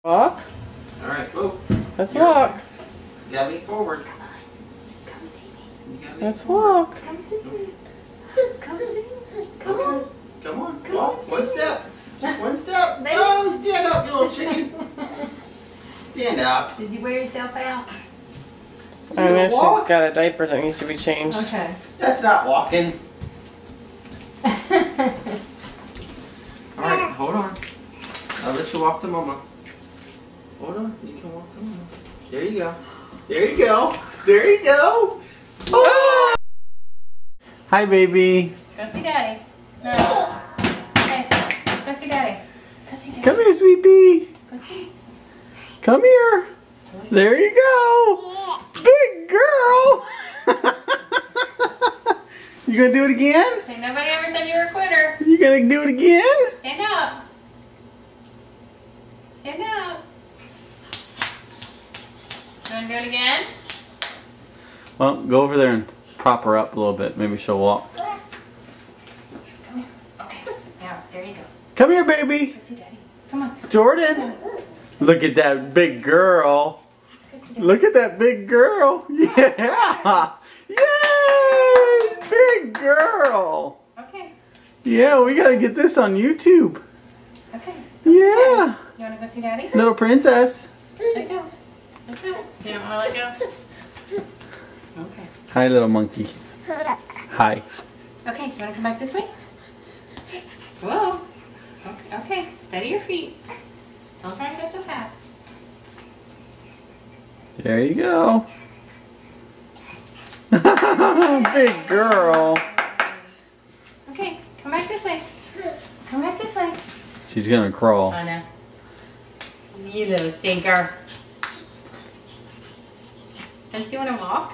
Walk. Alright, go. Let's walk. You gotta be forward. Come on. Come see me. You gotta be Let's forward. walk. Come see me. Come see me. Come on. Come on. Come Walk. on, One see me. step. Just one step. Maybe. Oh, stand up, you little chicken. Stand up. Did you wear yourself out? I know she's walk? got a diaper that needs to be changed. Okay. That's not walking. Alright, hold on. I'll let you walk to mama. Hold on. You can walk to mama. There you go. There you go. There you go. Oh! Hi, baby. Go see daddy. No. Hey, go see daddy. Go see daddy. Come here, sweet pea. Go see. Come here. There you go. Big girl. You gonna do it again? Hey, nobody ever said you were a quitter. You gonna do it again? Stand up. Stand up. You want to do it again? Well, go over there and prop her up a little bit. Maybe she'll walk. Come here. Okay. Now, there you go. Come here, baby. Go see daddy. Come on. Jordan. Look at that big girl. Let's go see daddy. Look at that big girl. Yeah. Yay! Big girl. Okay. Yeah, we gotta get this on YouTube. Okay. Go see Yeah. daddy. You want to go see daddy? Little princess. Let go. Let go. You don't want to let go? Okay. Hi, little monkey. Hi. Okay, you want to come back this way? Whoa. Okay, okay. Steady your feet. Don't try to go so fast. There you go. Big girl. Okay, come back this way. Come back this way. She's gonna crawl. Oh no. You little stinker. Don't you want to walk?